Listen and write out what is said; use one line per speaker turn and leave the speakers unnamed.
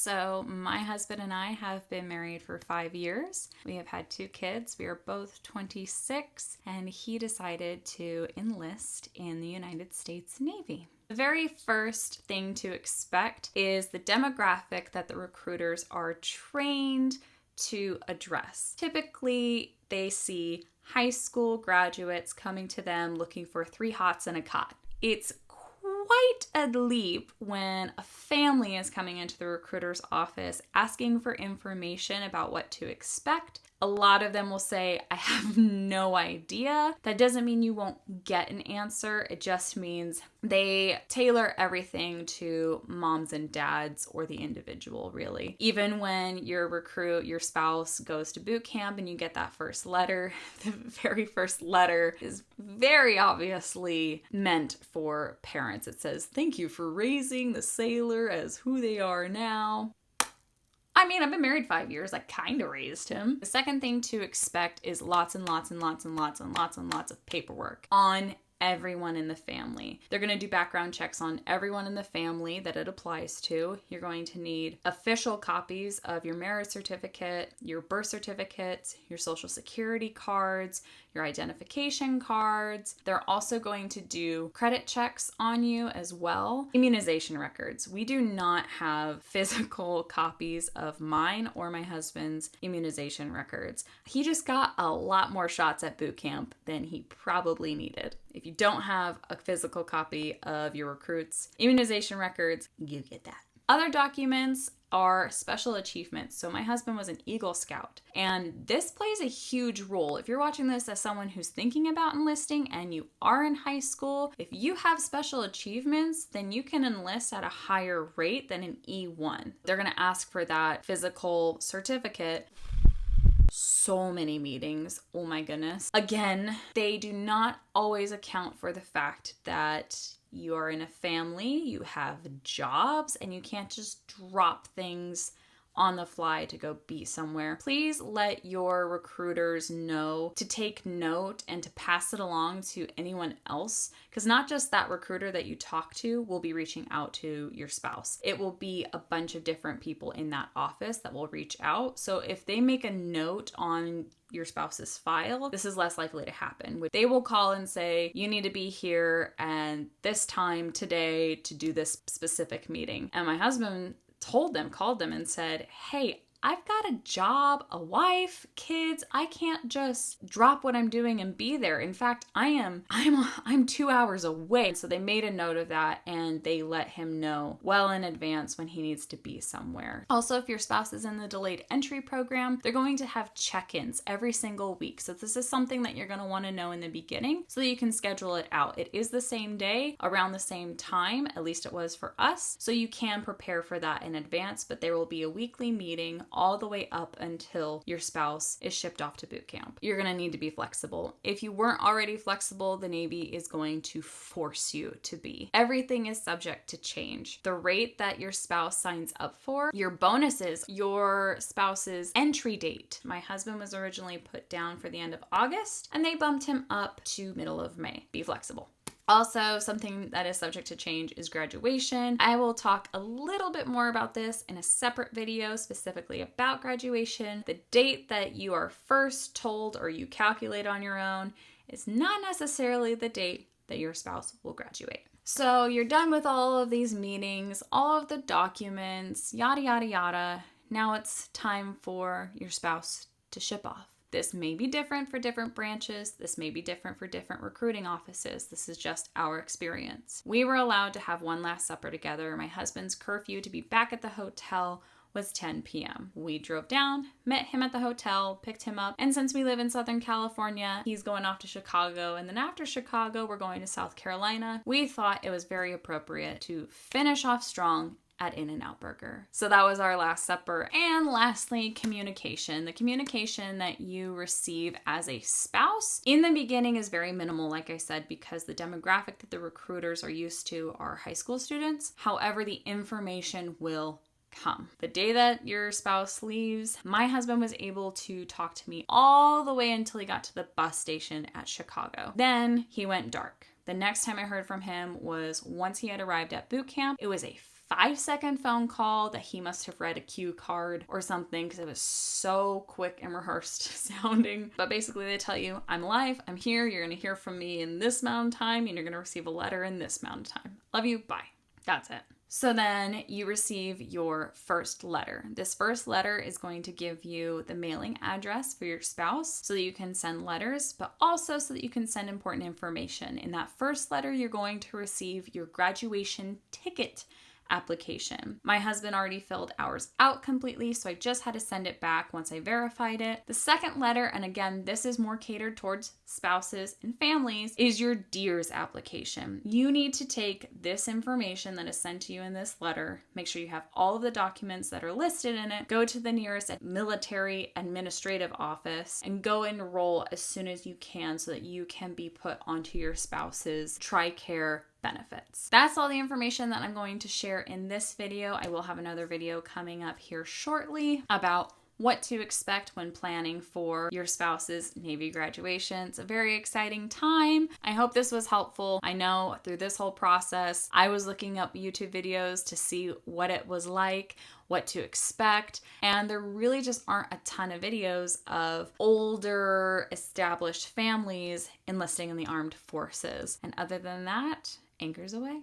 So my husband and I have been married for 5 years. We have had 2 kids. We are both 26, and he decided to enlist in the United States Navy. The very first thing to expect is the demographic that the recruiters are trained to address. Typically, they see high school graduates coming to them looking for 3 hots and a cot. It's quite a leap when a family is coming into the recruiter's office asking for information about what to expect. A lot of them will say, I have no idea. That doesn't mean you won't get an answer. It just means they tailor everything to moms and dads or the individual, really. Even when your spouse goes to boot camp and you get that first letter, the very first letter is very obviously meant for parents. It says, thank you for raising the sailor as who they are now. I mean, I've been married 5 years. I kind of raised him. The second thing to expect is lots and lots and lots and lots and lots and lots of paperwork on everyone in the family. They're going to do background checks on everyone in the family that it applies to. You're going to need official copies of your marriage certificate, your birth certificate, your social security cards, your identification cards. They're also going to do credit checks on you as well. Immunization records. We do not have physical copies of mine or my husband's immunization records. He just got a lot more shots at boot camp than he probably needed. If you don't have a physical copy of your recruit's immunization records, you get that. Other documents are special achievements. So my husband was an Eagle Scout, and this plays a huge role. If you're watching this as someone who's thinking about enlisting and you are in high school, if you have special achievements, then you can enlist at a higher rate than an E1. They're going to ask for that physical certificate. So many meetings. Oh my goodness. Again, they do not always account for the fact that you are in a family, you have jobs, and you can't just drop things on the fly to go be somewhere. Please let your recruiters know to take note and to pass it along to anyone else, because not just that recruiter that you talk to will be reaching out to your spouse. It will be a bunch of different people in that office that will reach out. So if they make a note on your spouse's file, this is less likely to happen. They will call and say, you need to be here and this time today to do this specific meeting. And my husband called them and said, hey, I've got a job, a wife, kids. I can't just drop what I'm doing and be there. In fact, I'm 2 hours away. So they made a note of that and they let him know well in advance when he needs to be somewhere. Also, if your spouse is in the delayed entry program, they're going to have check-ins every single week. So this is something that you're going to want to know in the beginning so that you can schedule it out. It is the same day, around the same time, at least it was for us. So you can prepare for that in advance, but there will be a weekly meeting all the way up until your spouse is shipped off to boot camp. You're going to need to be flexible. If you weren't already flexible, the Navy is going to force you to be. Everything is subject to change. The rate that your spouse signs up for, your bonuses, your spouse's entry date. My husband was originally put down for the end of August, and they bumped him up to middle of May. Be flexible. Also, something that is subject to change is graduation. I will talk a little bit more about this in a separate video specifically about graduation. The date that you are first told or you calculate on your own is not necessarily the date that your spouse will graduate. So you're done with all of these meetings, all of the documents, yada, yada, yada. Now it's time for your spouse to ship off. This may be different for different branches. This may be different for different recruiting offices. This is just our experience. We were allowed to have one last supper together. My husband's curfew to be back at the hotel was 10 p.m. We drove down, met him at the hotel, picked him up, and since we live in Southern California, he's going off to Chicago, and then after Chicago, we're going to South Carolina. We thought it was very appropriate to finish off strong at In-N-Out Burger. So that was our last supper. And lastly, communication. The communication that you receive as a spouse in the beginning is very minimal, like I said, because the demographic that the recruiters are used to are high school students. However, the information will come. The day that your spouse leaves, my husband was able to talk to me all the way until he got to the bus station at Chicago. Then he went dark. The next time I heard from him was once he had arrived at boot camp. It was a 5-second phone call that he must have read a cue card or something because it was so quick and rehearsed sounding. But basically they tell you, I'm live, I'm here, you're going to hear from me in this amount of time, and you're going to receive a letter in this amount of time. Love you, bye. That's it. So then you receive your first letter. This first letter is going to give you the mailing address for your spouse so that you can send letters, but also so that you can send important information. In that first letter, you're going to receive your graduation ticket application. My husband already filled ours out completely, so I just had to send it back once I verified it. The second letter, and again, this is more catered towards spouses and families, is your DEERS application. You need to take this information that is sent to you in this letter, make sure you have all of the documents that are listed in it, go to the nearest military administrative office, and go enroll as soon as you can so that you can be put onto your spouse's TRICARE benefits. That's all the information that I'm going to share in this video. I will have another video coming up here shortly about what to expect when planning for your spouse's Navy graduation. It's a very exciting time. I hope this was helpful. I know through this whole process, I was looking up YouTube videos to see what it was like, what to expect, and there really just aren't a ton of videos of older established families enlisting in the armed forces. And other than that, anchors away.